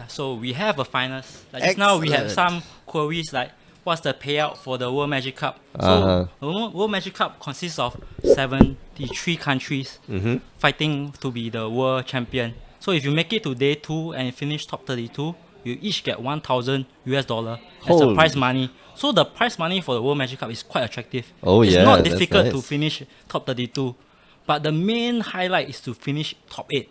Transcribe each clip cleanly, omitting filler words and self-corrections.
So we have a finals. Like just now we have some queries like what's the payout for the World Magic Cup. So the World Magic Cup consists of 73 countries fighting to be the world champion. So if you make it to day 2 and finish top 32, you each get $1,000 as a prize money. So the prize money for the World Magic Cup is quite attractive. It's not difficult to finish top 32. But the main highlight is to finish top 8.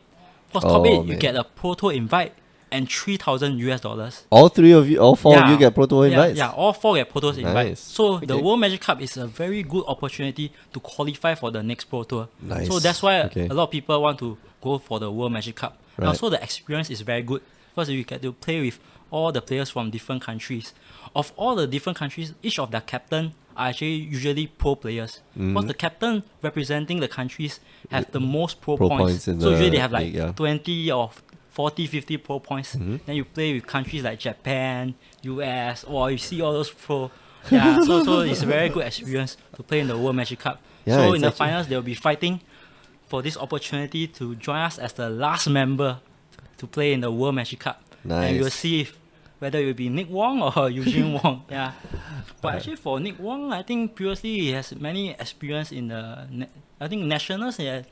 For top 8, you get a Pro Tour invite and $3,000. All four of you get Pro Tour invites? Yeah, all 4 get Pro Tour invites. So the World Magic Cup is a very good opportunity to qualify for the next Pro Tour. So that's why a lot of people want to go for the World Magic Cup. And also the experience is very good because you get to play with all the players from different countries. Of all the different countries, each of their captain are actually usually pro players. Because the captain representing the countries have the most pro points. So usually they have like 20 or 40, 50 pro points. Then you play with countries like Japan, US, or you see all those pro. So it's a very good experience to play in the World Magic Cup. So in the finals, they'll be fighting for this opportunity to join us as the last member to play in the World Magic Cup. And we'll see whether it will be Nick Wong or Eugene Wong. But actually for Nick Wong, I think previously he has many experience in the nationals. I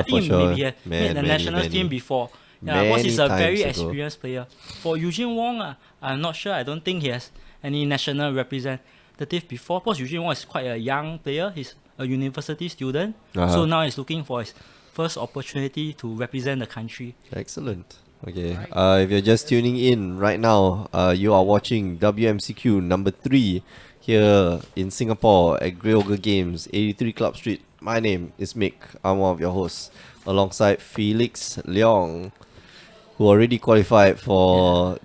think maybe he had made the nationals team before. Because he's a very experienced player. For Eugene Wong, I'm not sure. I don't think he has any national representative before. Because Eugene Wong is quite a young player. He's a university student. So now he's looking for his first opportunity to represent the country. Excellent. Okay, if you're just tuning in right now, you are watching WMCQ number 3 here in Singapore at Grey Ogre Games, 83 Club Street. My name is Mick. I'm one of your hosts, alongside Felix Leong, who already qualified for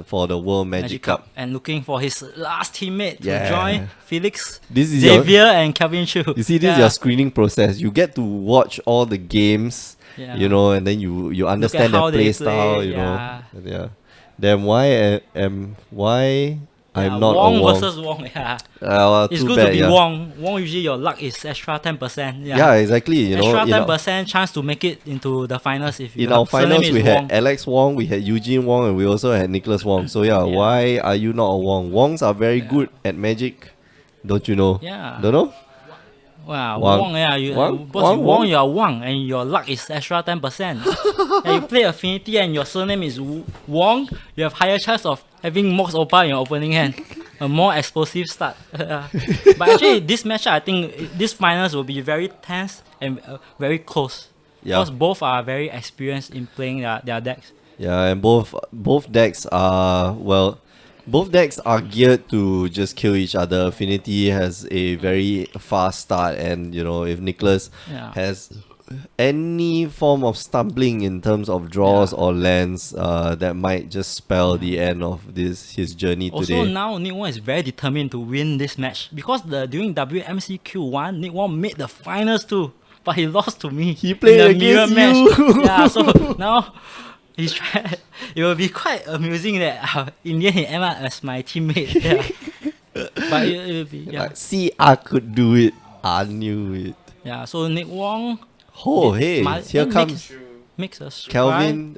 for the World Magic Cup. And looking for his last teammate to join Felix, this is Xavier and Kelvin Chu. You see, this is your screening process. You get to watch all the games. You know, and then you understand their play style, you know. Then why I'm not Wong on Wong versus Wong, it's too good bad, to be Wong. Wong usually your luck is extra 10%. Exactly. You know, extra 10% chance to make it into the finals. If in our finals we had Alex Wong, we had Eugene Wong, and we also had Nicholas Wong. So why are you not a Wong? Wongs are very good at Magic, don't you know? Don't know? Wow, Wong, Wong, you are Wong, and your luck is extra 10%. And you play Affinity and your surname is Wong, you have higher chance of having Mox Opa in your opening hand. A more explosive start. But actually, this match, I think this finals will be very tense and very close. Because both are very experienced in playing their decks. And both decks are, both decks are geared to just kill each other. Affinity has a very fast start, and you know, if Nicholas has any form of stumbling in terms of draws or lands, that might just spell the end of his journey today. Also now Nick Wong is very determined to win this match because during WMCQ 1, Nick Wong made the finals too, but he lost to me. He played in the against mirror you. match. So now he's tried. It will be quite amusing that in the end he ended up as my teammate. But it will be See, I could do it. I knew it. So Nick Wong. Here comes makes us Kelvin.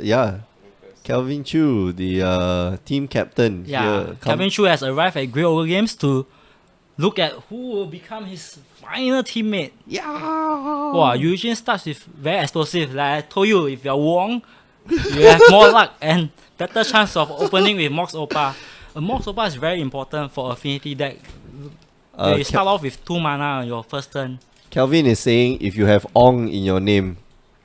Kelvin Chu, the team captain. Kelvin Chu has arrived at Grey Ogre Games to look at who will become his final teammate. Wow, Eugene starts with very explosive. Like I told you, if you're Wong, you have more luck and better chance of opening with Mox Opa. Mox Opa is very important for Affinity deck. You start off with 2 mana on your first turn. Kelvin is saying if you have Ong in your name,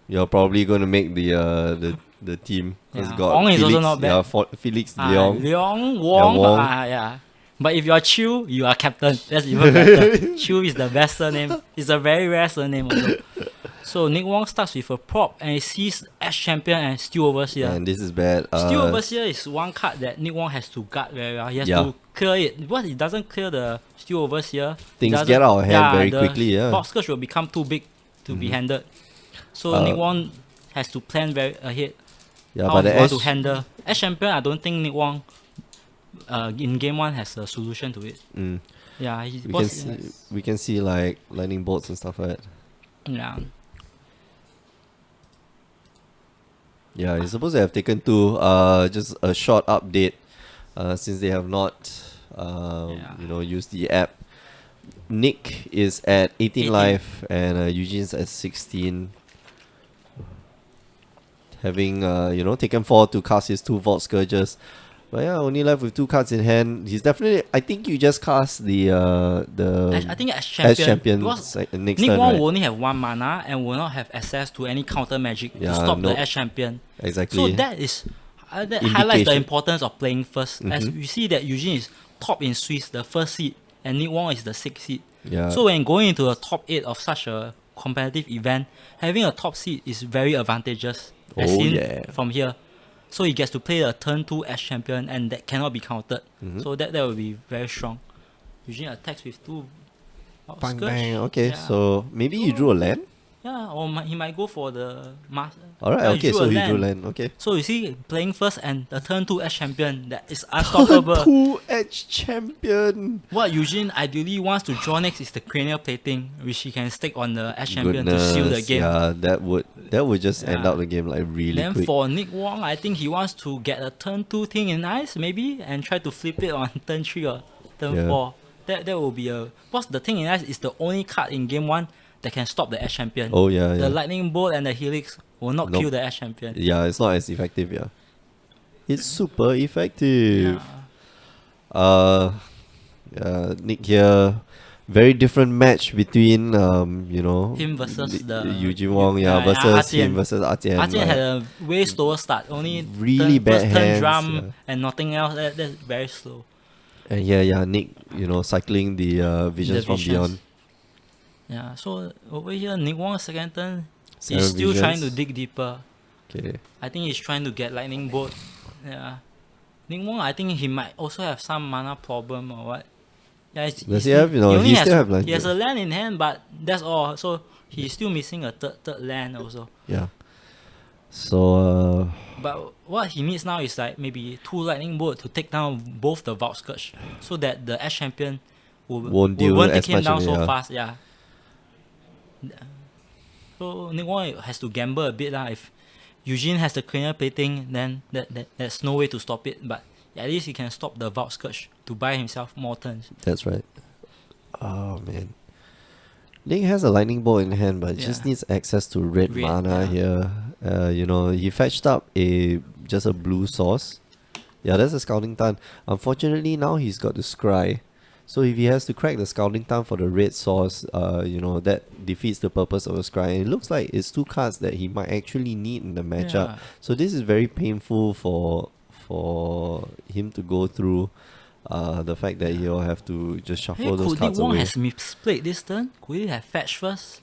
you're probably going to make the team. Ong is also not bad. Felix Leong. Leong, Wong. But if you're Chiu, you are captain. That's even better. Chiu is the best surname. It's a very rare surname also. So Nick Wong starts with a prop and he sees Ash Champion and Steel Overseer. And this is bad. Steel Overseer is one card that Nick Wong has to guard very well. He has to clear it. Because he doesn't clear the Steel Overseer, things get out of hand very quickly. Box curse will become too big to be handled. So Nick Wong has to plan very ahead. How he wants to handle. Ash Champion, I don't think Nick Wong in game 1 has a solution to it. We can see like lightning bolts and stuff like that. Yeah, he's supposed to have taken 2. Just a short update. Since they have not, used the app. Nick is at 18 life and Eugene's at 16. Having taken 4 to cast his 2 Vault Scourges. But yeah, only left with 2 cards in hand. He's definitely. I think you just cast the I think as champion next Nick turn, Wong right? will only have 1 mana and will not have access to any counter magic to stop the Ash champion. Exactly. So that is that highlights the importance of playing first. As we see that Eugene is top in Swiss, the first seed, and Nick Wong is the 6th seed. Yeah. So when going into the top 8 of such a competitive event, having a top seed is very advantageous. As seen from here. So he gets to play the turn 2 Ash champion and that cannot be countered. So that will be very strong. Eugene attacks with 2 Bang, Scourge. bang. Okay, so maybe you drew a land? Yeah, or he might go for the master. Alright, okay, so he drew land. Okay. So you see, playing first and the turn 2 Ash champion that is unstoppable. Turn 2 Edge champion. What Eugene ideally wants to draw next is the cranial plating, which he can stick on the Ash champion to seal the game. Yeah, that would just end out the game like really then quick. For Nick Wong, I think he wants to get a turn 2 thing in ice maybe and try to flip it on turn 3 or turn 4. That will be a. Because the thing in ice is the only card in game 1 that can stop the Ash champion. Oh yeah, The lightning bolt and the helix will not kill the Ash champion. Yeah, it's not as effective. Yeah, it's super effective. Nick here. Very different match between him versus the Eugene Wong, versus him versus Artian. Artian had a way slower start, only really bad turn hands, drum and nothing else. That's very slow. And Nick, cycling the visions from beyond. Yeah, so over here, Nick Wong's second turn, 7 he's still visions. trying to dig deeper. Okay. I think he's trying to get lightning bolt. Yeah, Nick Wong, I think he might also have some mana problem or what. Yeah, does he have? He still have land. He has a land in hand, but that's all. So he's still missing a third land also. Yeah. So. But what he needs now is like maybe 2 lightning bolt to take down both the Vault Scourge, so that the Ash champion won't take him down so fast. Yeah. So Nick Wong has to gamble a bit lah. If Eugene has the cranial plating, then there's no way to stop it. But at least he can stop the Vault Scourge to buy himself more turns. That's right. Oh man. Nick has a lightning bolt in hand, but just needs access to red mana here. He fetched up just a blue source. Yeah, that's a Scouting Tan. Unfortunately, now he's got the Scry. So if he has to crack the Scouting Tan for the red source, that defeats the purpose of the Scry. And it looks like it's 2 cards that he might actually need in the matchup. Yeah. So this is very painful for him to go through. The fact that he'll have to just shuffle those cards Could Nick Wong away. has misplayed this turn? Could he have fetched first?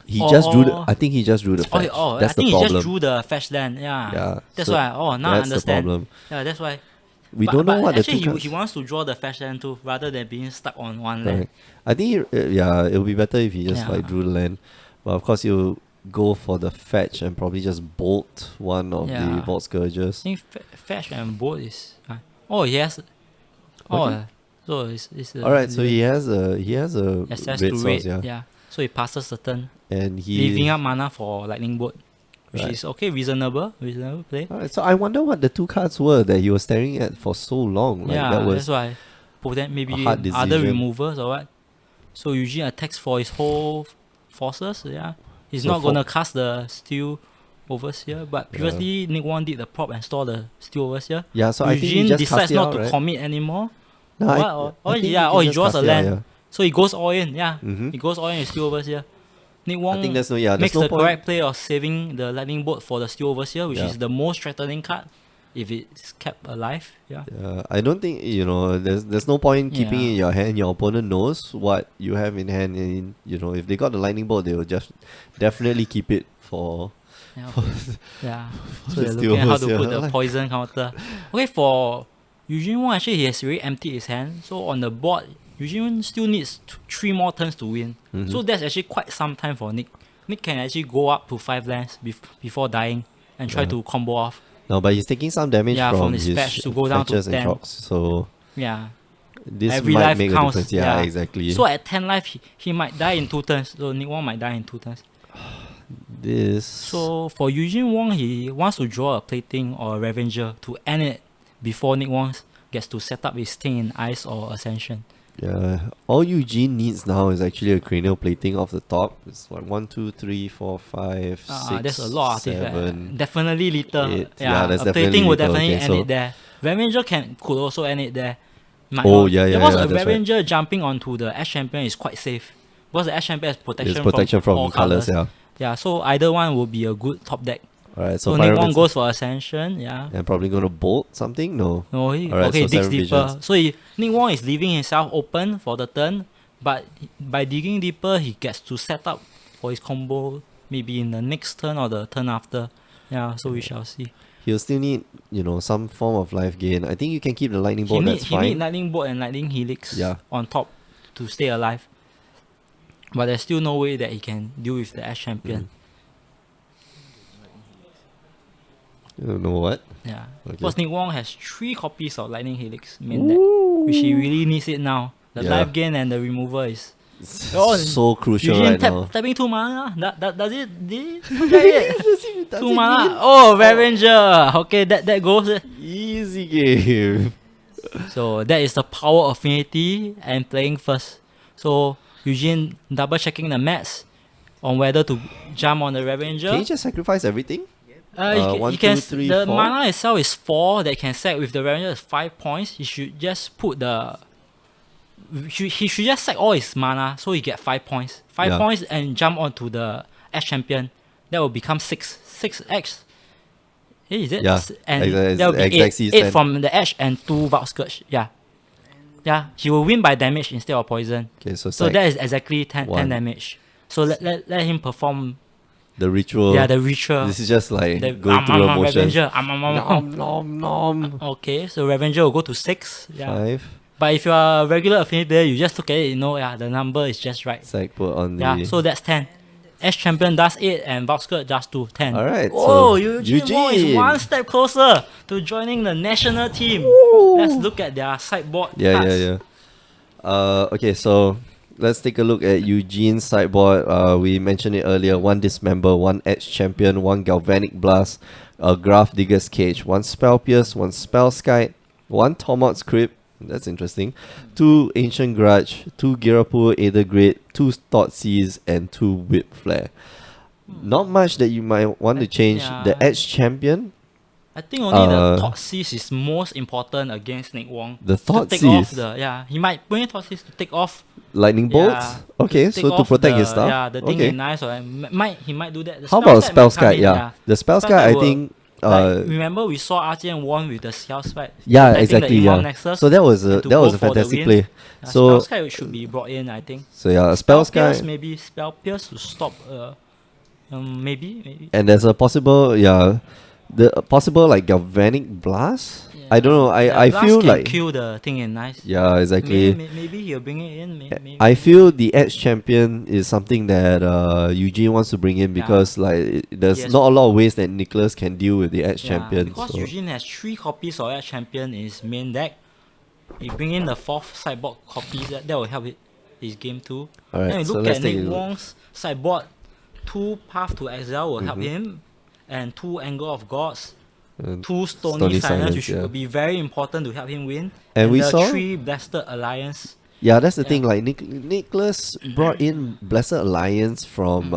I think he just drew the fetch. That's I think the problem. he just drew the fetch land. Yeah. That's so why. Now I that's the understand. problem. Yeah, that's why. We don't know what the actually two cards. he wants to draw the fetch land too, rather than being stuck on one land. Right. I think it'll be better if he just drew the land. But of course he'll go for the fetch and probably just bolt one of the Vault Scourges. I think fetch and bolt is. Yes. So it's alright. So he has a access red to source, red. Yeah. So he passes the turn, and he leaving up mana for lightning bolt, which is okay, reasonable play. Alright, so I wonder what the 2 cards were that he was staring at for so long. That's why. Maybe other removers or what. So Eugene attacks for his whole forces. Yeah, he's not gonna cast the Steel Overseer, but previously Nick Wong did the prop and store the Steel Overseer. Yeah, so Eugene I think he just decides not to right? commit anymore. No, he draws a land. Yeah. So he goes all in. Yeah, Mm-hmm. he goes all in with Steel Overseer. Nick Wong I think there's makes no the point. correct play of saving the lightning bolt for the Steel Overseer, which is the most threatening card if it's kept alive. Yeah. I don't think there's no point keeping it in your hand. Your opponent knows what you have in hand, and if they got the lightning bolt, they will just definitely keep it for. Yeah. So they're looking at how to put the poison counter. Okay, for Eugene Wong, actually he has already emptied his hand. So on the board, Eugene still needs 3 more turns to win. Mm-hmm. So that's actually quite some time for Nick. Nick can actually go up to 5 lands before dying and try to combo off. No, but he's taking some damage from his fetch to go down to 10. And chocks, so this every might life make counts. a difference. Yeah, exactly. So at 10 life, he might die in 2 turns. So Nick Wong might die in 2 turns. this. So for Eugene Wong, he wants to draw a plating or a Revenger to end it before Nick Wong gets to set up his thing in Ice or Ascension. Yeah, all Eugene needs now is actually a cranial plating off the top. It's like 1, 2, 3, 4, 5, 6, There's a lot of 7, definitely little. 8. Yeah, that's a definitely plating would little. definitely Okay, end so it there. Revenger could also end it there. Might Oh, not. yeah, yeah, Because yeah, a that's right. Revenger jumping onto the Ash Champion is quite safe. Because the Ash Champion has it's protection, protection from all colors, colours. yeah. Yeah, so either one will be a good top deck. Alright, So so Nick Wong Pyromancer- goes for Ascension, yeah. and probably gonna bolt something? No. No, he Alright, okay, so digs 7 deeper. visions. So Nick Wong is leaving himself open for the turn, but by digging deeper, he gets to set up for his combo maybe in the next turn or the turn after. Yeah, so we shall see. He'll still need, some form of life gain. I think you can keep the lightning bolt, that's He need fine. Lightning Bolt and Lightning Helix Yeah. on top to stay alive. But there's still no way that he can deal with the Ash Champion. You don't know what? Yeah. Okay. Because Nick Wong has 3 copies of Lightning Helix main deck, which he really needs it now. The Yeah. life gain and the removal is Oh, so crucial Eugene right now. tapping 2 mana. Does it? Did it? 2 mana. Oh, Revenger. Okay, that goes. Easy game. So that is the power affinity and playing first. So Eugene double checking the mats on whether to jump on the Revenger. Can you just sacrifice everything? You 1, can, 2, 3, the 4? mana itself is 4 that can sack with the Revenger is 5 points. He should just put the. He should just sack all his mana so he get 5 points. 5 Yeah. points and jump onto the Ash Champion. That will become 6. 6x. Is it? Yeah, And exact- that will be exact 8. 8 stand. from the Ash and 2 Vault Scourge. Yeah. Yeah, he will win by damage instead of poison. Okay, so, So that is exactly 10 1. damage. So let him perform the ritual. the ritual. This is just like The going through a motion. Revenger. Nom, nom. Okay, so Revenger will go to 6. Yeah. 5. But if you are a regular affinity player, you just look at it, the number is just right. Psych put on the. Yeah, so that's 10. Ash Champion does 8 and Valskurt does 2. 10. Alright, Oh, so Eugene Wong is Eugene. one step closer to joining the national team. Let's look at their sideboard cards. Yeah. Okay, so let's take a look at Eugene's sideboard. We mentioned it earlier. 1 Dismember, 1 Edge Champion, 1 Galvanic Blast, a Graph Digger's Cage, 1 Spell Pierce, 1 Spell Skite, 1 Tormod's Crypt. That's interesting. 2 Ancient Grudge, 2 Girapur Aether Grid, 2 Thoughtseize, and 2 Whip Flare. Not much that you might want to change. Yeah. The Edge Champion, I think only the Thoughtseize is most important against Nick Wong. the To take off Thoughtseize, he might bring Thoughtseize to take off. Lightning Bolts. Yeah, Okay, take so to off protect the, his stuff. Yeah, the thing Okay. in nice or he might do that. The How about Spell Skite might come Spellskite? in, Yeah. The Spellskite, Spellskite I will- think. remember we saw Artian won with the Spell Spite. Yeah, protecting exactly. The Yeah. Imam Nexus So that was a and to that was go a for the fantastic win. play. Yeah, So Spell Skite should be brought in, I think. so yeah, Spell Pierce, Spellskite, maybe Spell Pierce to stop. Maybe. and there's a possible the possible like Galvanic Blast. I don't know. I Blast feel can like kill the thing in nice. yeah, exactly. Maybe he'll bring it in. Maybe. I feel the Edge Champion is something that Eugene wants to bring in because there's Yes. not a lot of ways that Nicholas can deal with the Edge Champion. Because So. Eugene has 3 copies of Edge Champion in his main deck. He bring in the 4th sideboard copy, that will help his game too. Alright, Then you so look let's at take a Nick look. Wong's sideboard, 2 Path to Exile will help Mhm. him, and 2 Anger of Gods, And 2 Stony, Stony Silence, Silence, which yeah. will be very important to help him win. And we the saw- 3 Blasted Alliance. Yeah, that's the Yeah. thing. Like Nicholas brought in Blessed Alliance from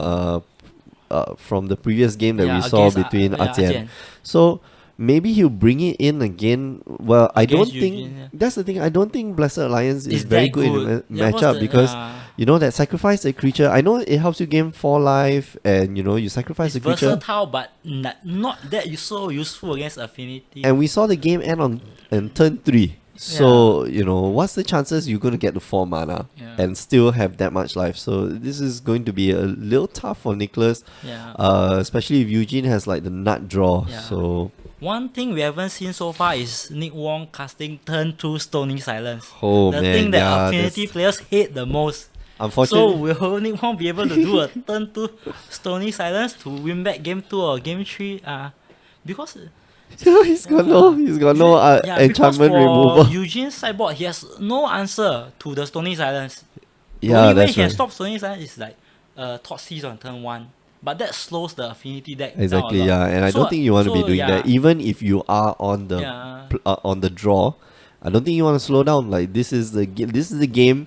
the previous game that we saw against, between Atian. Atian. So maybe he'll bring it in again. Well, I don't Against think Eugene, yeah. that's the thing. I don't think Blessed Alliance is It's very that good in good. a Yeah, what's matchup the- because you know that sacrifice a creature. I know it helps you gain 4 life, and you sacrifice It's a creature. versatile, but not that so useful against Affinity. And we saw the game end on turn 3. So, what's the chances you're going to get to 4 mana Yeah. and still have that much life? So, this is going to be a little tough for Nicholas, Yeah. especially if Eugene has like the nut draw. Yeah. So, One thing we haven't seen so far is Nick Wong casting turn 2 Stony Silence. oh The man, thing that yeah, Affinity that's players hate the most. So unfortunately. will Nick Wong be able to do a turn 2 Stony Silence to win back game 2 or game 3? Because he's got no because enchantment for removal. Eugene's sideboard, he has no answer to the Stony Silence. The Yeah, only way that's he can right. stop Stony Silence is like Thoughtseize on turn 1. but that slows the affinity deck Exactly, down a lot. yeah. And I don't think you want to be doing that. Even if you are on the on the draw, I don't think you want to slow down. Like this is the game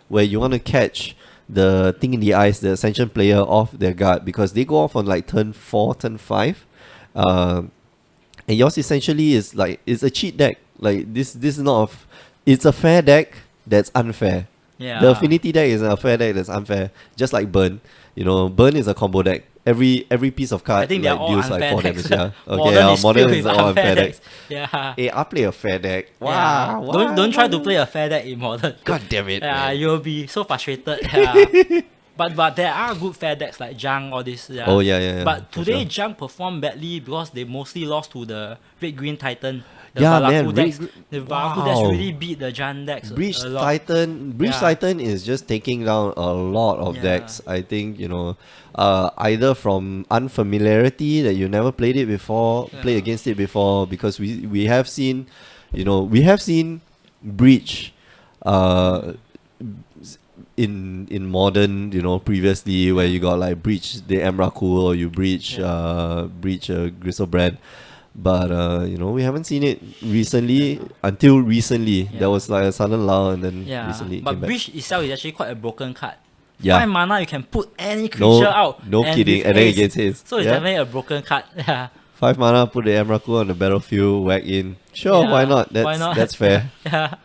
where you want to catch the thing in the eyes, the Ascension player off their guard, because they go off on like turn 4, turn 5. And yours essentially is like, it's a cheat deck. Like this is not it's a fair deck that's unfair. Yeah. The affinity deck is a fair deck that's unfair. Just like Burn. You know, Burn is a combo deck. Every piece of card I think they're like all deals like 4 decks. damage. Yeah. Okay, Modern is all unfair decks. Yeah. Hey, I play a fair deck. Yeah. Wow. Don't try to play a fair deck in Modern. God damn it. Yeah, Man. you'll be so frustrated. Yeah. But there are good fair decks like Jang, all this. Yeah. Oh yeah. But today Jang performed badly because they mostly lost to the Red Green Titan. The Yeah, Valaku man, decks. The Valaku decks wow. really beat the Jan decks. Breach a lot. Titan is just taking down a lot of decks. I think, you know, either from unfamiliarity that you never played it before, played against it before, because we have seen, you know, Breach in Modern, you know, previously, where you got like Breach the Emrakul, or you Breach Griselbrand. But you know, we haven't seen it recently. Until recently, there was like a sudden lull, and then recently it came back. Breach itself is actually quite a broken card. Yeah. 5 mana, you can put any creature out. No kidding, and then it gets his. So it's definitely a broken card. Yeah. 5 mana, put the Emrakul on the battlefield, whack in. Sure, why not? That's fair. Yeah.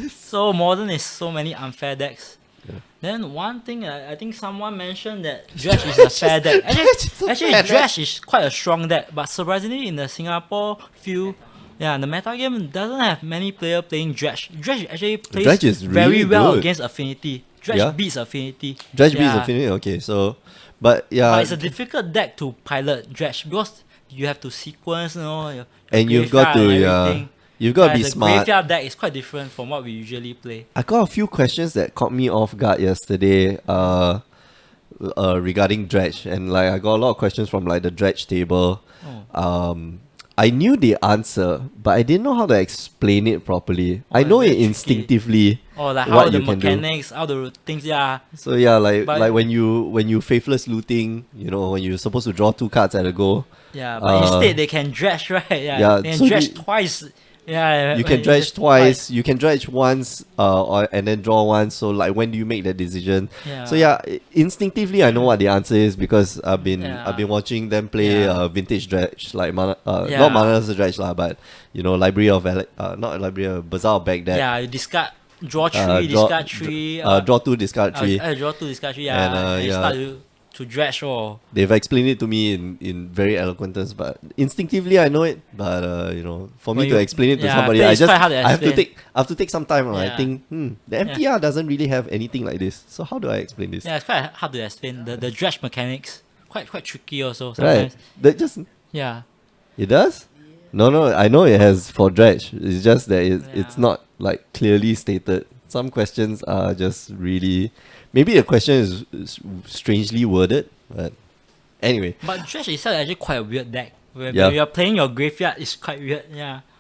So Modern is so many unfair decks. Yeah. Then one thing, I think someone mentioned that Dredge is a fair deck. Actually Dredge is quite a strong deck, but surprisingly in the Singapore field, the meta game doesn't have many players playing Dredge. Dredge actually plays very well against Affinity. Dredge beats Affinity. Dredge beats Affinity, okay, so... But it's a difficult deck to pilot Dredge because you have to sequence, you know, your and you've got to... You've got to be smart. The graveyard deck is quite different from what we usually play. I got a few questions that caught me off guard yesterday regarding Dredge. And like I got a lot of questions from like the Dredge table. I knew the answer, but I didn't know how to explain it properly. I know it instinctively. Like how the mechanics, how the things, So yeah, like when you faithless looting, you know, when you're supposed to draw 2 cards at a go. Yeah, but instead they can dredge, right? Yeah, they can dredge twice. Yeah, you can dredge twice. You can dredge once, and then draw once. So like, when do you make that decision? Yeah. So instinctively I know what the answer is because I've been watching them play vintage dredge, like not Mana Dredge lah, but you know, Library of not Library of Bazaar of Baghdad. Yeah, you discard. Draw 3, discard 3. Draw 2, discard 3. Draw 2, discard 3. And you start to dredge. They've explained it to me in very eloquent terms, but instinctively I know it. But you know, for me to explain it to somebody, I have to take some time. I think the MTR doesn't really have anything like this. So how do I explain this? Yeah, it's quite hard to explain the dredge mechanics. Quite tricky also sometimes. Right. It does? No, I know it has for dredge. It's just that it's not like clearly stated. Some questions are just really... Maybe the question is strangely worded, but anyway. But dredge itself is actually quite a weird deck. When you're playing your graveyard, it's quite weird,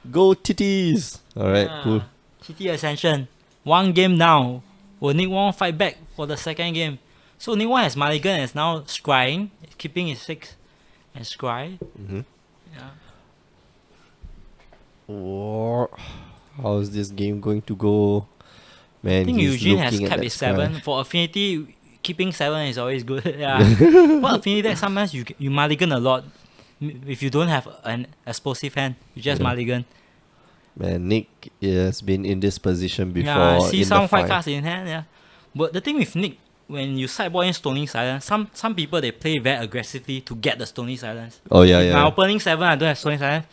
Go Titties! Alright, cool. TT Ascension. 1 game down. Will Nick Wong fight back for the second game? So Nick Wong has Mulligan and is now scrying, keeping his 6 and scry. How is this game going to go? Man, I think Eugene has kept his 7. For Affinity, keeping 7 is always good. For Affinity deck, sometimes you mulligan a lot. If you don't have an explosive hand, you just mulligan. Man, Nick has been in this position before. I see some white cards in hand, But the thing with Nick, when you sideboard in Stony Silence, some people they play very aggressively to get the Stony Silence. My opening 7, I don't have Stony Silence.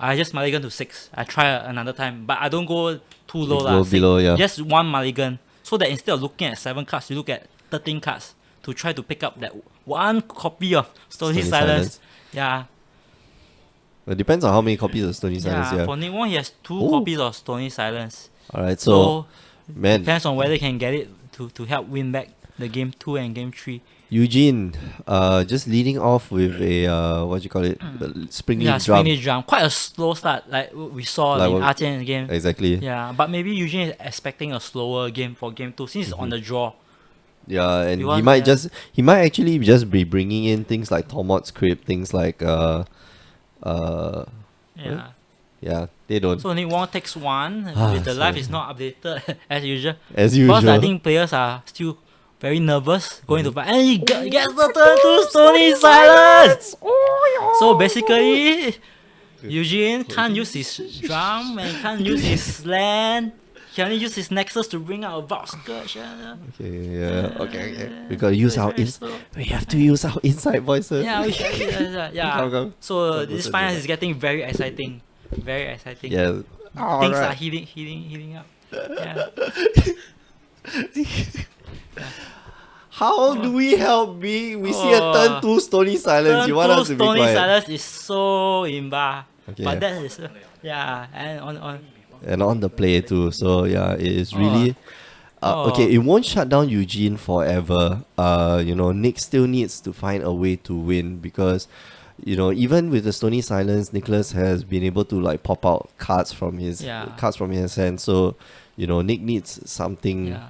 I just mulligan to 6. I try another time, but I don't go too low. Go below, Just 1 mulligan. So that instead of looking at 7 cards, you look at 13 cards to try to pick up that 1 copy of Stony Silence. Yeah. It depends on how many copies of Stony Silence. For Nick Wong, he has 2 copies of Stony Silence. Alright, so man, depends on whether he can get it to help win back the game 2 and game 3. Eugene, just leading off with a Spring Leaf Drum. Spring Leaf Drum. Quite a slow start, like we saw in Artian game. Exactly. Yeah, but maybe Eugene is expecting a slower game for game 2 since it's on the draw. Yeah, and he might actually just be bringing in things like Tormod's Crypt, things like Yeah. yeah, they don't. So Nick Wong takes one. If the life is not updated as usual. As usual. Because I think players are still very nervous going to fight. And he gets the turn to Stony Silence! So basically, Eugene can't use his drum and can't use his land. He only use his nexus to bring out a box scourge. Okay, yeah, okay. We gotta use we have to use our inside voices. Yeah, we should. Yeah. Come. So this finance is getting very exciting. Very exciting. Yeah. Things are heating up. Yeah. How do we help me? We see a turn 2 Stony Silence. You want us to be quiet? Stony Silence is so imba. Okay. But that is and on the play too. So yeah, it is really okay. It won't shut down Eugene forever. Nick still needs to find a way to win because even with the Stony Silence, Nicholas has been able to like pop out cards from his hand. So Nick needs something. Yeah.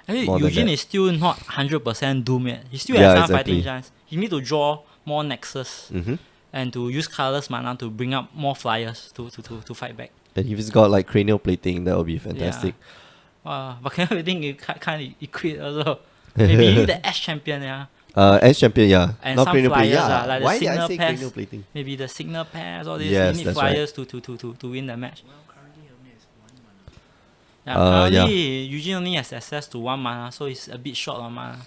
Actually, Eugene is still not 100% doomed yet. He still has some fighting chance. He need to draw more nexus and to use colorless mana to bring up more flyers to fight back. And if he's got like cranial plating, that would be fantastic. But cranial plating you can't equate also. Maybe you need the S champion, S champion, yeah. And not some cranial flyers, plating. like Why the did I signal say pairs, cranial plating? maybe the signal pairs, all this. Yes, you need that's flyers to win the match. Currently, Eugene only has access to 1 mana, so he's a bit short on mana.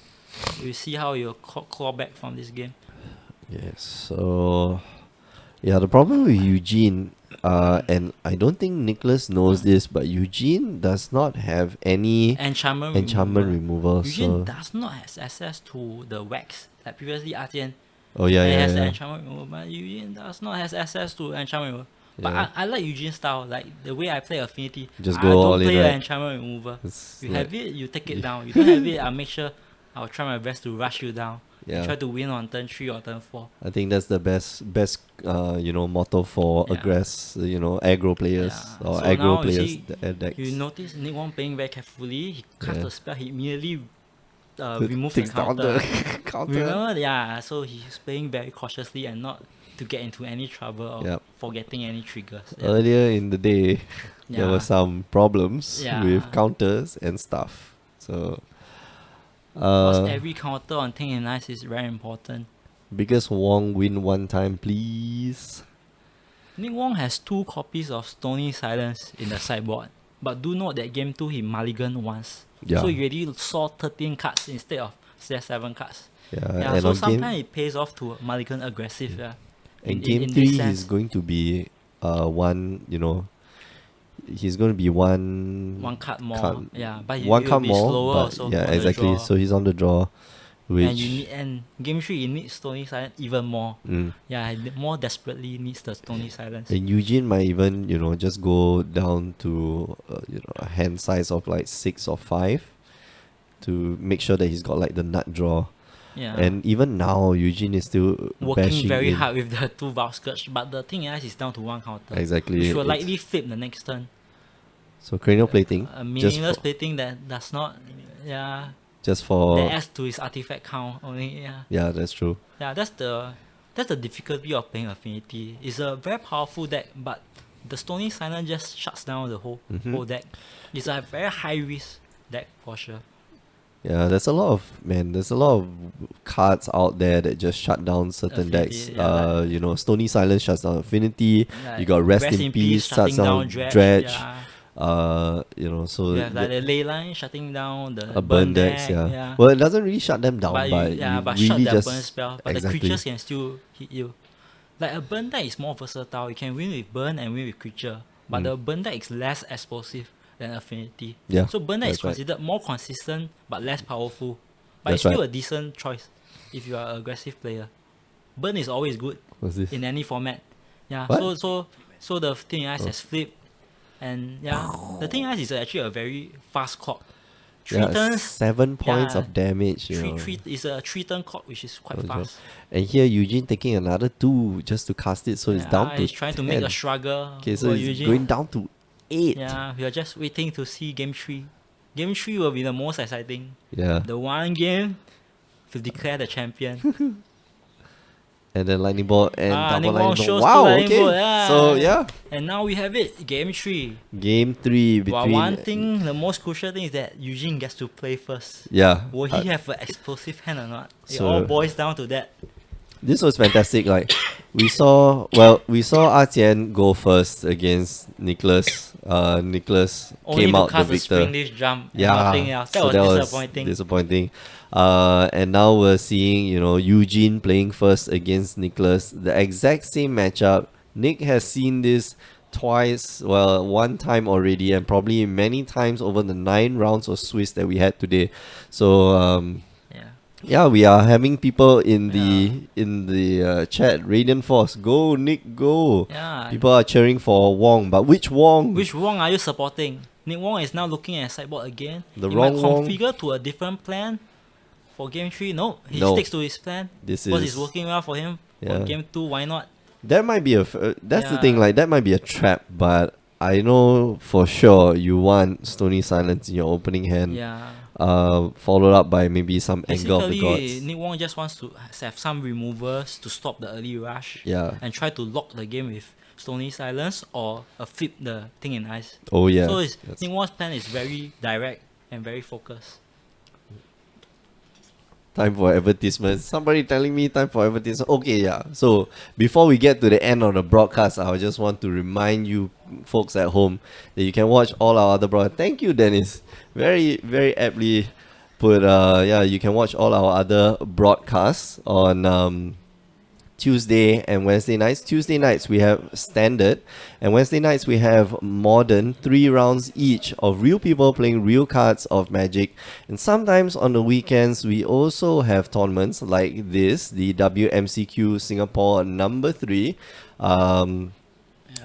We'll see how he'll claw back from this game. Yes, so the problem with Eugene, and I don't think Nicholas knows this, but Eugene does not have any enchantment removal. Eugene does not have access to the wax. Like previously, Artian has the enchantment removal, but Eugene does not have access to enchantment removal. But I like Eugene's style, like the way I play Affinity. Just I go all don't play in, the right? enchantment remover. You like have it, you take it down. You don't have it, I'll make sure I'll try my best to rush you down. Yeah. Try to win on turn 3 or turn 4. I think that's the best motto for aggro players or So aggro now players decks. You notice Nick Wong playing very carefully. He cast the spell, he immediately removed the counter. Remember? So he's playing very cautiously and not to get into any trouble or forgetting any triggers. Earlier in the day, there were some problems with counters and stuff. So because every counter on Thing and Ice is very important. Biggest Wong win one time, please. Nick Wong has 2 copies of Stony Silence in the sideboard. But do note that game 2 he mulliganed once. Yeah. So you already saw 13 cards instead of 7 cards. And so sometimes it pays off to mulligan aggressive. And game 3 he's going to be he's going to be one card more. But one he'll card be more. slower, But so exactly. So he's on the draw. And game 3 you need Stony Silence even more. He more desperately needs the Stony Silence. And Eugene might even just go down to a hand size of like 6 or 5 to make sure that he's got like the nut draw. And even now Eugene is still working very hard with the 2 Vow Scourge, but the thing is down to 1 counter. Exactly. Which will likely flip the next turn. So cranial plating. Meaningless plating that does not just for that adds to his artifact count only. Yeah, that's true. That's the difficulty of playing Affinity. It's a very powerful deck, but the Stony Silence just shuts down the whole deck. It's a very high risk deck for sure. Yeah, there's a lot of cards out there that just shut down certain Affinity, decks. Stony Silence shuts down Affinity. You got Rest in Peace shuts down Dredge. So you have like the Leyline shutting down the burn decks. Well, it doesn't really shut them down, but but really shut their just burn spell. But the creatures can still hit you. Like a burn deck is more versatile. You can win with burn and win with creature, but the burn deck is less explosive than Affinity. So burn deck is considered more consistent but less powerful. But it's still a decent choice if you are an aggressive player. Burn is always good in any format. So the thing has flipped. And the thing is actually a very fast clock. 3 turns, 7 points of damage. Three is a 3-turn clock, which is quite fast. And here Eugene taking another 2 just to cast it, so it's down to he's trying 10. To make a struggle. Okay, so it's going down to 8. We are just waiting to see game 3. Game 3 will be the most exciting. Yeah. The one game to declare the champion. And then lightning bolt and double lightning bolt. Shows Wow, lightning okay. bolt, yeah. So yeah. And now we have it. Game 3. Game 3 between. But one thing, the most crucial thing is that Eugene gets to play first. Yeah. Will he have an explosive hand or not? It So all boils down to that. This was fantastic. Like we saw Atian go first against Nicholas. Nicholas Only came out the because the victor. springlish jump and Yeah, nothing else. That so was disappointing. Disappointing. And now we're seeing, Eugene playing first against Nicholas. The exact same matchup. Nick has seen this twice, one time already, and probably many times over the 9 rounds of Swiss that we had today. So yeah, we are having people in the chat. Radiant Force, go Nick, go! Yeah. People are cheering for Wong, but which Wong? Which Wong are you supporting? Nick Wong is now looking at sideboard again. The he wrong might Wong. configure to a different plan for game 3. No, he No. sticks to his plan. Because it's working well for him. Yeah. For game 2, why not? That might be that's the thing. Like that might be a trap, but I know for sure you want Stony Silence in your opening hand. Yeah. Followed up by maybe some Anger of the Gods. Basically, Nick Wong just wants to have some removers to stop the early rush. Yeah. And try to lock the game with Stony Silence or flip the thing in ice. Oh yeah. So Nick Wong's plan is very direct and very focused. Time for advertisements. Somebody telling me time for advertisement. Okay, yeah. So before we get to the end of the broadcast, I just want to remind you folks at home that you can watch all our other broadcasts. Thank you, Dennis. Very, very aptly put. You can watch all our other broadcasts on Tuesday and Wednesday nights. Tuesday nights we have standard, and Wednesday nights we have modern, 3 rounds each of real people playing real cards of Magic. And sometimes on the weekends we also have tournaments like this, the WMCQ Singapore number 3.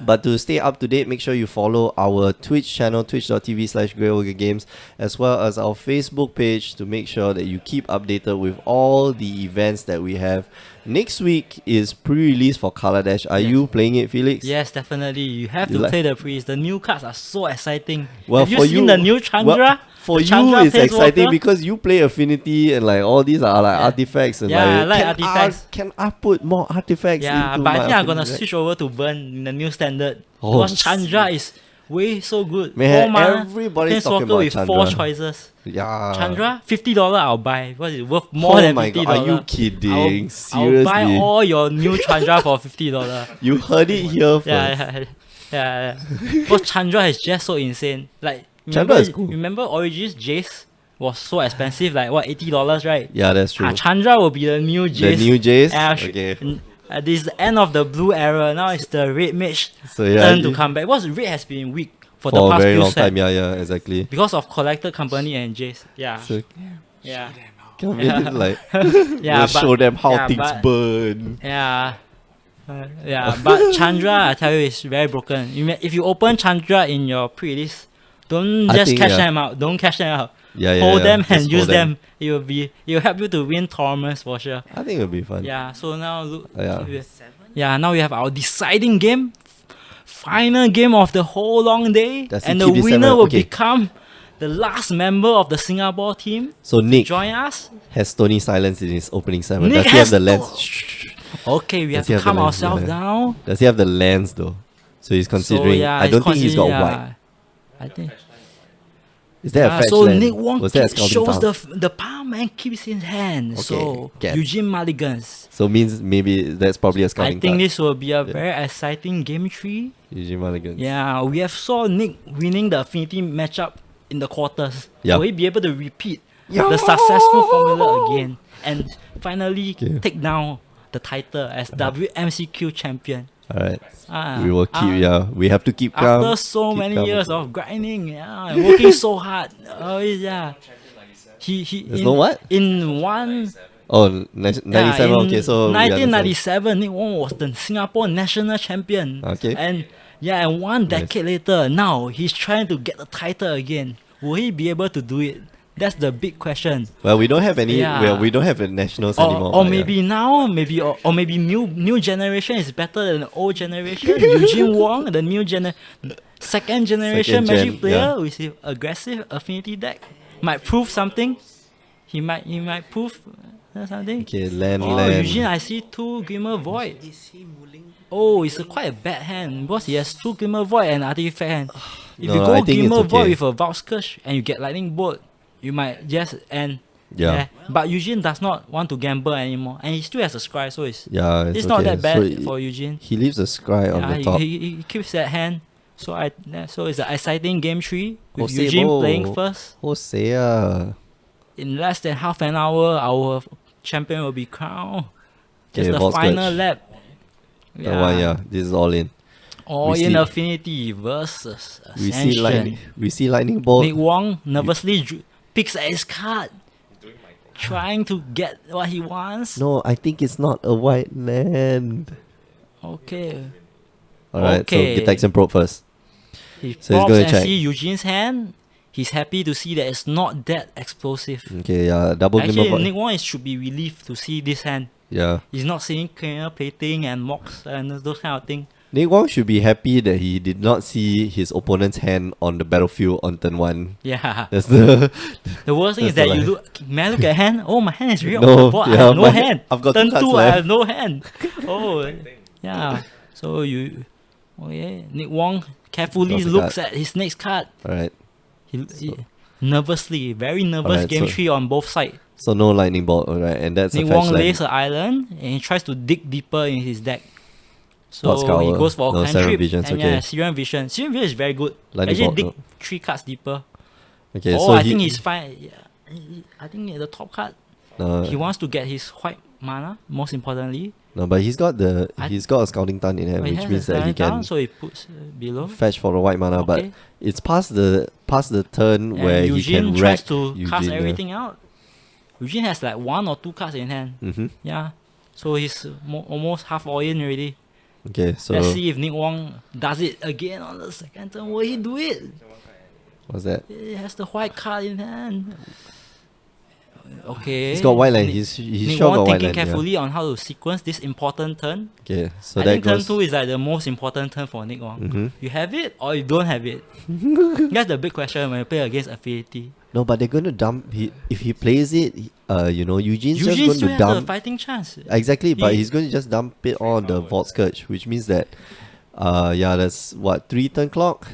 But to stay up to date, make sure you follow our Twitch channel, twitch.tv/GreyOlgaGames, as well as our Facebook page to make sure that you keep updated with all the events that we have. Next week is pre-release for Kaladesh. Are you playing it, Felix? Yes, definitely. You have to play the pre. The new cards are so exciting. Well, have you seen the new Chandra? For the you, Chandra it's exciting water? Because you play Affinity and like all these are like artifacts and I like artifacts. Can I put more artifacts? Yeah, into but I my think I'm gonna Affinity deck? switch over to Burn in the new standard. Oh, Because Chandra is way so good. Man, 4 mana, everybody's talking Planeswalker about with Chandra. 4 choices. Yeah. Chandra, $50 I'll buy because it's worth more than $50. My God, are you kidding? I'll Seriously? buy all your new Chandra for $50. You heard it here first. Yeah. Because Chandra is just so insane. Like, Chandra is cool. Remember Origins Jace was so expensive, like what, $80, right? Yeah, that's true. Chandra will be the new Jace. The new Jace? Okay. This is the end of the blue era. Now it's the red mage So turn to come back. Because red has been weak for the a past very few long sets. time. Yeah, exactly. Because of Collector Company and Jace. Yeah. So, Yeah. can we like Yeah, just show them how things but- burn? Yeah. But Chandra, I tell you, is very broken. If you open Chandra in your pre-release, don't I just think, cash them out. Don't cash them out. Yeah, Hold them just and use hold them. them. It will help you to win tournaments for sure. I think it'll be fun. Yeah. So now look. Yeah. Now we have our deciding game, final game of the whole long day, Does he and the keep this winner seven? will Okay. become the last member of the Singapore team. So Nick Join us. has Tony Silence in his opening 7. Nick Does he have has the lens? to- Shh. Okay, we Does have he to have the calm lens? ourselves Yeah. down. Does he have the lens though? So he's considering. I don't think he's got white. I think. Is there a fetch So land? Nick Wong Was there a scouting shows town? the power man keeps in hand. So get. Eugene Mulligans. So means maybe that's probably a I scouting think card. this will be a very exciting game 3. Eugene Mulligan. Yeah, we have saw Nick winning the Affinity matchup in the quarters. Yeah. Will he be able to repeat the successful formula again and finally take down the title as WMCQ champion? Alright. Ah, We will keep, we have to keep calm. After so keep many calm. years of grinding, and working so hard. Oh yeah. He There's no what? In one Oh, 97. in Okay, so we understand. 1997, Nick Wong was the Singapore national champion. Okay. And one decade later, now he's trying to get the title again. Will he be able to do it? That's the big question. Well, we don't have any. Yeah. Well, we don't have a nationals anymore. Or maybe now, or maybe new generation is better than the old generation. Eugene Wong, the second generation Magic player with his aggressive affinity deck, might prove something. He might prove something. Okay, land. Eugene, I see 2 Glimmer Void. Is he mulling? Oh, it's quite a bad hand because he has 2 Glimmer Void and Artifact hand. If No, you I go think it's Glimmer Void okay. with a Valskush and you get Lightning Bolt, you might just end. Yeah. But Eugene does not want to gamble anymore, and he still has a scry, so it's It's not okay. that bad So for Eugene. he leaves a scry on the top. He keeps that hand, so it's an exciting game 3 with Jose Eugene Bo. playing first. Hosea. In less than half an hour, our champion will be crowned. Just Okay, the final Volskush. lap. That one, this is all in. All We in see- Affinity versus We Ascension. see lightning bolt. Nick Wong nervously picks at his card, trying to get what he wants. No, I think it's not a white land. Okay. Alright, Okay. so get Texan probe first. He So he's pops gonna and check. see Eugene's hand. He's happy to see that it's not that explosive. Okay, double glimmer Actually, void. Nick Wong should be relieved to see this hand. Yeah. He's not seeing clear plating and mocks and those kind of thing. Nick Wong should be happy that he did not see his opponent's hand on the battlefield on turn 1. Yeah. That's the The worst thing is That's that the you look. May I look at hand? Oh, my hand is really No, on the board. I yeah, have no my- hand. I've got Turn 2 cards 2, I left. have no hand. Oh, yeah. So you. Okay. Nick Wong carefully Draws a looks card. at his next card. Alright. He nervously, very nervous Alright, game so- 3 on both sides. So no lightning bolt, alright, and that's Nick a fetch Wong land. lays an island and he tries to dig deeper in his deck. So What's he cover? goes for a No, cantrip Serum Vision's and okay. yeah, Serum Vision. Serum Vision is very good. Lightning Actually bolt, dig no. 3 cards deeper. Okay, Oh, so I think he's fine. Yeah. I think the top card, no, he wants to get his white mana, most importantly. no, but he's got I- he's got a scouting ton in hand, But he which has means a that he stand down, can so he puts below. fetch for the white mana, but Okay. it's past the turn And where Eugene he can tries wreck to cast Eugene, everything out. Eugene has like 1 or 2 cards in hand. Mm-hmm. Yeah. So he's almost half all in already. Okay, so Let's see if Nick Wong does it again on the second turn. Will he do it? what's that? He has the white card in hand. Okay. He's got white land. Nick- He's Nick sure Wong got white thinking land. Yeah. carefully on how to sequence this important turn. Okay, so I that think turn goes. 2 is like the most important turn for Nick Wong. Mhm. You have it or you don't have it. That's the big question when you play against Affinity. No, but they're going to dump. If he plays it, Eugene's just Eugene going still to has a dump. fighting chance. Exactly, but He- he's going to just dump it on the Vault Scourge, which means that, that's what 3 turn clock.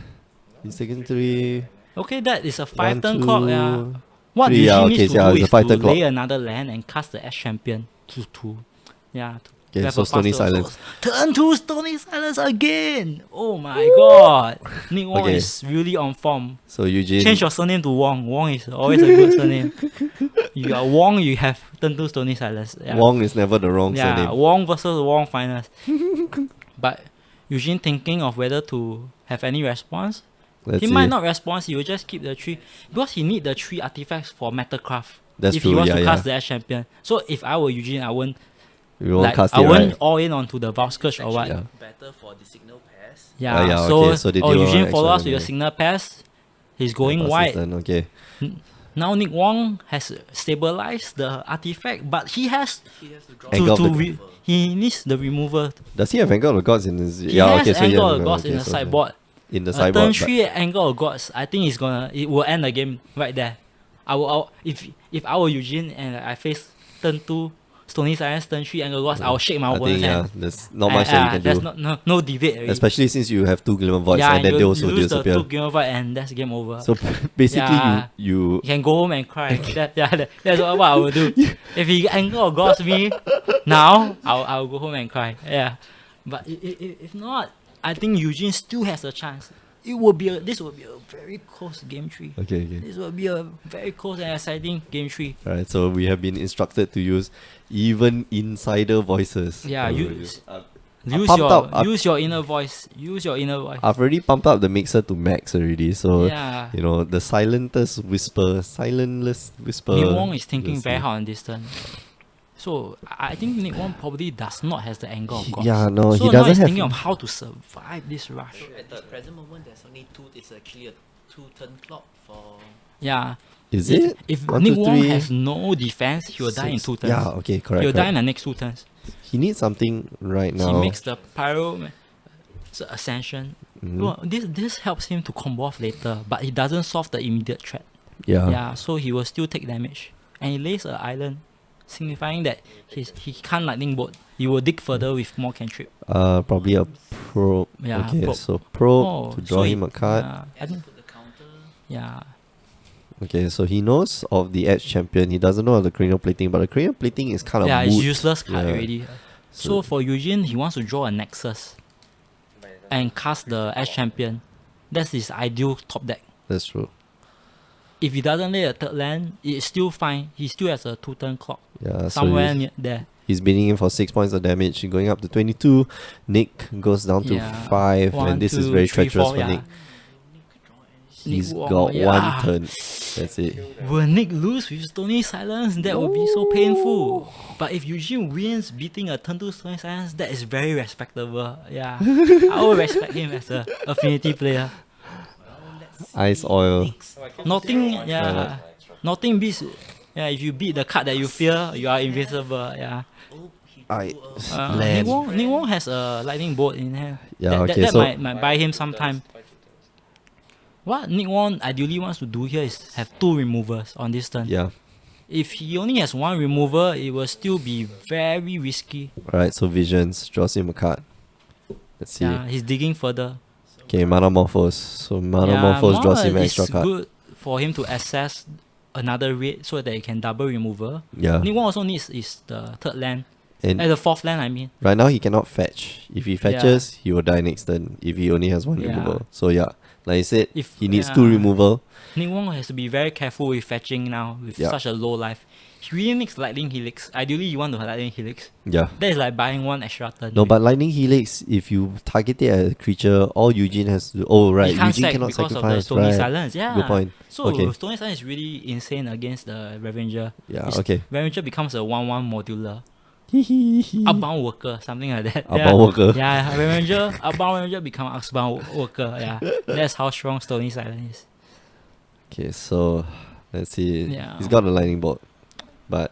He's taking 3. Okay, that is a 5 1, turn clock. Yeah. 2, What 3, Eugene yeah, needs okay, to yeah, do it's a is 5 to turn clock. lay another land and cast the Ash Champion to 2. Yeah. Okay, have so a Stony faster Silence. Turn 2 Stony Silence again. Oh my god. Nick Wong Okay. is really on form. So Eugene. Change your surname to Wong. Wong is always a good surname. You are Wong, you have turn 2 Stony Silence. Yeah. Wong is never the wrong Yeah, surname. Wong versus Wong finals. But Eugene thinking of whether to have any response. Let's He see. might not respond, he will just keep the 3 because he need the 3 artifacts for Metalcraft. That's if true, he wants yeah, to yeah. cast the Ash Champion. So if I were Eugene, I won't We won't like cast I it, won't right? all in onto the Valskush or what. Yeah. Better for the signal pass. Yeah, yeah, so, okay, so they do Eugene one follow us extra with a anyway. signal pass. He's going Pass wide. turn, okay. Now Nick Wong has stabilized the artifact, but he has He has to draw Angle of the- he needs the remover. Does he have Anger of the Gods in his? He yeah, has okay, so Angle of yeah, Gods okay, in the so sideboard. In the Turn sideboard. but- 3 Angle of Gods, I think it will end the game right there. If I were Eugene and I face turn 2 Stony Silence, turn 3 Angle of Gods, I will shake my I think opponent's yeah, hand. there's not much that you can There's do. no debate already. Especially since you have 2 Glimmer Voids yeah, and then you they also lose the disappear. 2 Game Over and that's game over. So basically, Yeah. you You can go home and cry. That's what I would do. If he Angle of Gods me now, I'll go home and cry. Yeah, but if not, I think Eugene still has a chance. This will be a very close game 3. okay. This will be a very close and exciting game 3. Alright, so we have been instructed to use even insider voices. Yeah, use. Use your inner voice. Use your inner voice. I've already pumped up the mixer to max already, so Yeah. the silentless whisper. Nick Wong is thinking Let's very see. hard on this turn. So I think Nick Wong probably does not have the angle of gods. Yeah, no, so he now doesn't he's have- thinking of how to survive this rush. At the present moment, there's only 2. It's actually a two-turn clock for... Yeah. Is it? If One, Nick two, Wong three, has no defense, he will die in 2 turns. Yeah, okay, correct. He'll die correct. in the next 2 turns. He needs something right now. He makes the pyro ascension. Well, this helps him to combo off later, but he doesn't solve the immediate threat. Yeah, so he will still take damage. And he lays an island, signifying that he can't lightning bolt. He will dig further with more cantrip. Probably a probe. Yeah, okay, probe. so probe Oh, to draw so him a card. Yeah, I think, Put the counter. yeah. Okay, so he knows of the Edge Champion. He doesn't know of the cranial plating, but the cranial plating is kind of Yeah, it's moot. useless card Yeah. already. So for Eugene, he wants to draw a Nexus and cast the Edge Champion. That's his ideal top deck. That's true. If he doesn't lay a third land, it's still fine. He still has a 2-turn clock Yeah, somewhere so near there. he's beating him for 6 points of damage, going up to 22. Nick goes down to Yeah. 5, 1, and this is 2, very 3, treacherous 4, for yeah. Nick. He's Nick Wong, got yeah. 1 turn. That's it. Will Nick lose with Stony Silence? That would be so painful. But if Eugene wins beating a turn 2 Stony Silence, that is very respectable. Yeah. I would respect him as a affinity player. Ice oil. Nothing, yeah. Nothing beats. Yeah, if you beat the card that you fear, you are invincible. Yeah. I Nick Wong has a lightning bolt in hand. Yeah, that okay, that so might buy him some time. What Nick Wong ideally wants to do here is have 2 removers on this turn. yeah. If he only has 1 remover, it will still be very risky. Alright, so Visions draws him a card. Let's see. Yeah, he's digging further. Okay, Manamorphose. So Manamorphose draws him an extra it's card. good for him to access another raid so that he can double remover. Yeah. Nick Wong also needs is the 3rd land. And The 4th land, I mean. right now he cannot fetch. If he fetches, he will die next turn. If he only has 1 Yeah. removal. So yeah, like I said, If- he needs yeah. 2 removal. Nick Wong has to be very careful with fetching now with Yeah. such a low life. He really needs Lightning Helix. Ideally, you want to have Lightning Helix. Yeah. That is like buying 1 extra turn. No, but Lightning Helix, if you target it at a creature, all Eugene has to. Oh, right. he can't Eugene sack cannot because of the sacrifice. Stony Right. Silence. Yeah. Good point. So Okay. Stony Silence is really insane against the Revenger. Yeah, It's- okay. Revenger becomes a 1/1 modular. Outbound Outbound worker, something like that. worker. Yeah, outbound Revenger become outbound worker. Yeah, that's how strong Stony Silence is. Okay, so let's see. Yeah. He's got a lightning bolt, but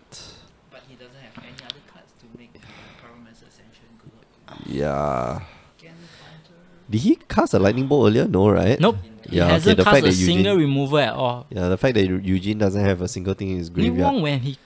But he doesn't have any other cards to make Pyromancer Ascension good. yeah. Can counter... Did he cast a lightning bolt earlier? No, right? Nope. Yeah, he hasn't the cast fact a that single Eugene- remover at all. Yeah, the fact that Eugene doesn't have a single thing in his Nick graveyard. Wong, when he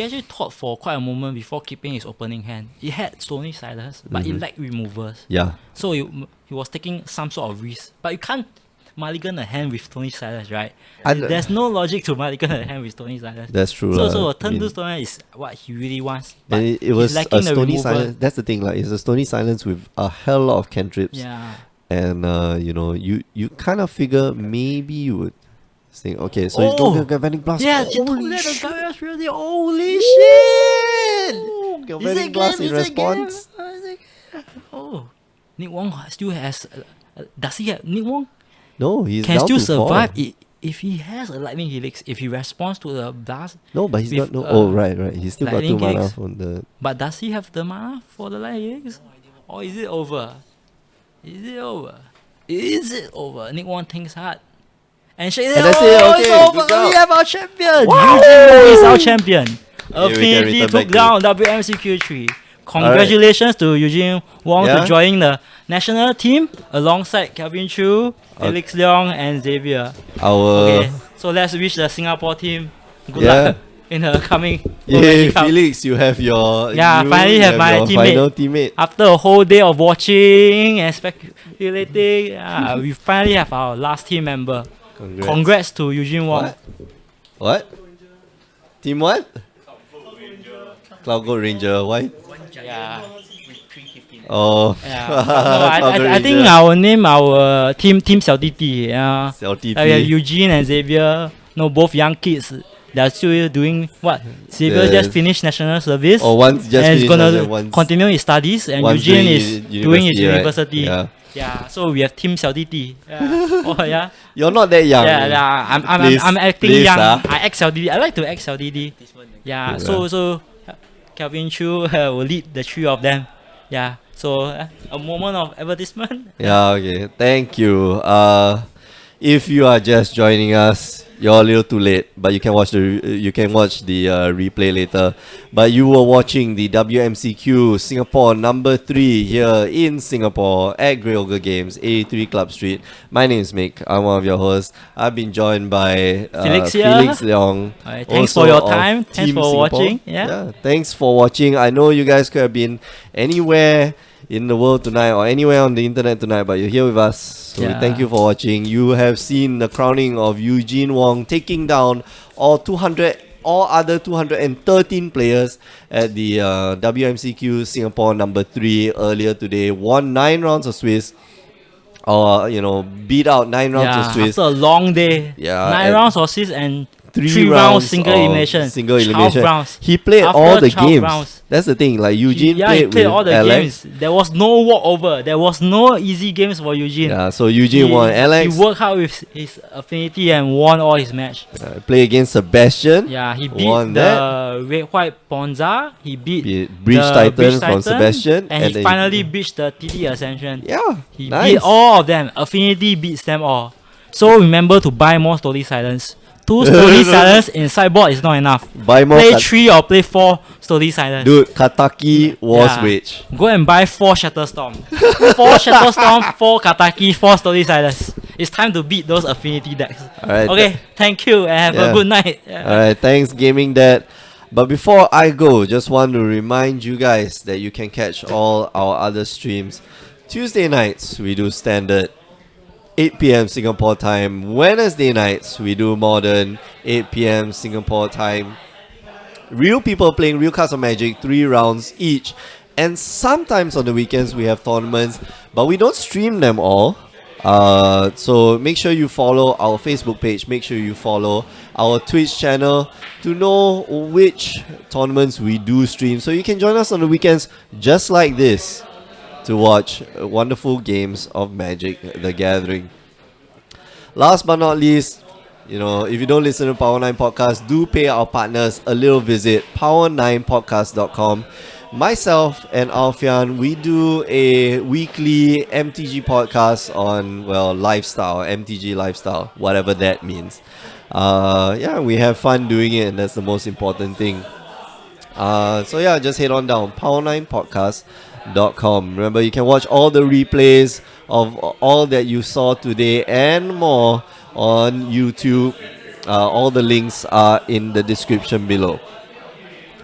actually thought for quite a moment before keeping his opening hand. He had Stony Silence, but he lacked removers. Yeah, So he was taking some sort of risk. But you can't mulligan a hand with Stony Silence, right? There's no logic to mulligan a hand with Stony Silence. that's true. So lah. a turn I mean, 2 Stony is what he really wants. But and it he's was a lacking the Stony remover. Silence. That's the thing, like it's a Stony Silence with a hell lot of cantrips. Yeah. And you know, you kind of figure maybe you would think, okay, so he's Oh! going to Galvanic Blast. Yeah, holy the shit! Garage really. Holy shit! Galvanic Blast in response. Oh, Nick Wong still has. Does he have Nick Wong? No, he's Can down still to 4. survive if he has a lightning helix. If he responds to the blast, No, but he's with, got no. Oh, right. He's still got 2 lightning mana helix. from the. but does he have the mana for the lightning helix? Or is it over? Is it over? Is it over? Nick Wong thinks hard. And shake it. And that's Oh, it, it's okay, over. good job. We have our champion. Wow. Eugene Wong is our champion. we can Affinity return took back down WMCQ 3. Congratulations to Eugene Wong Yeah. to joining the national team alongside Kelvin Chu, Felix Leong, and Xavier. Our. Okay, so let's wish the Singapore team good Yeah. luck in the coming Yay, World Cup. Felix, you have your. Yeah, you finally have my your teammate. final teammate. After a whole day of watching and speculating, we finally have our last team member. Congrats to Eugene Wong. What? Team what? Cloud Gold Ranger. Why? Yeah. with 315. Oh. Yeah. No, I think I will name our team 小弟弟. Yeah. 小弟弟. We have Eugene and Xavier. No, both young kids. They are still doing what? Xavier Yeah. just finished national service. Oh, once just and is finished gonna and once- continue his studies, and once Eugene doing is doing his right? university. Yeah. Yeah, so we have team 小弟弟. Yeah. Oh yeah. You're not that young. Yeah. Please, I'm acting please, young. ah. I act 小弟弟. I like to act 小弟弟. Yeah. So Kelvin Chu will lead the 3 of them. Yeah. So a moment of advertisement. Yeah, okay. Thank you. If you are just joining us, you're a little too late, but you can watch the replay later. But you were watching the WMCQ Singapore number 3 here in Singapore at Grey Ogre Games, 83 Club Street. My name is Mick. I'm one of your hosts. I've been joined by Felix here. Felix Leong. Thanks for your time. Thanks for watching. Yeah. Thanks for watching. I know you guys could have been anywhere in the world tonight or anywhere on the internet tonight, but you're here with us. So we thank you for watching. You have seen the crowning of Eugene Wong taking down all other 213 players at the WMCQ Singapore number 3 earlier today. Won 9 rounds of Swiss. Beat out 9 rounds of Swiss. After a long day. 9 rounds of Swiss and 3 rounds single elimination. Rounds. He played After all the 12 games. rounds. That's the thing. Like Eugene he played played with all the Alex. games. There was no walkover. There was no easy games for Eugene. Yeah, so Eugene won. Alex, he worked hard with his affinity and won all his match. Play against Sebastian. Yeah, he beat won the Red White Ponza. He beat Breach Titan from Sebastian. And he finally beat the TT Ascension. Yeah, he beat all of them. Affinity beats them all. So remember to buy more Story Silence. 2 Story Silence in sideboard is not enough. Buy more. Play 3 or play 4 Story Silence. Dude, Kataki was rich. Go and buy 4 Shatterstorm. 4 Shatterstorm, 4 Kataki, 4 Story Silence. It's time to beat those affinity decks. Alright. Okay, thank you and have a good night. Alright, thanks Gaming Dad. But before I go, just want to remind you guys that you can catch all our other streams. Tuesday nights, we do standard. 8 p.m. Singapore time. Wednesday nights, we do modern, 8 p.m. Singapore time. Real people playing real cards of Magic, 3 rounds each. And sometimes on the weekends, we have tournaments, but we don't stream them all. So make sure you follow our Facebook page. Make sure you follow our Twitch channel to know which tournaments we do stream. So you can join us on the weekends just like this, to watch wonderful games of Magic the Gathering. Last but not least, if you don't listen to Power 9 Podcast, do pay our partners a little visit, power9podcast.com. Myself and Alfian, we do a weekly MTG podcast on, lifestyle, MTG lifestyle, whatever that means. We have fun doing it, and that's the most important thing. Just head on down, power9podcast.com. Remember, you can watch all the replays of all that you saw today and more on YouTube. All the links are in the description below.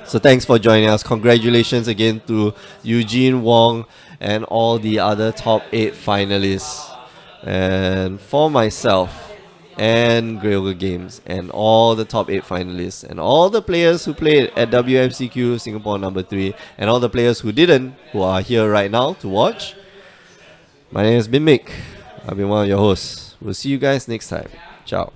So thanks for joining us. Congratulations again to Eugene Wong and all the other top 8 finalists. And for myself and Grey Ogre Games and all the top 8 finalists and all the players who played at WMCQ Singapore number 3 and all the players who didn't, who are here right now to watch. My name has been Mick. I've been one of your hosts. We'll see you guys next time. Ciao.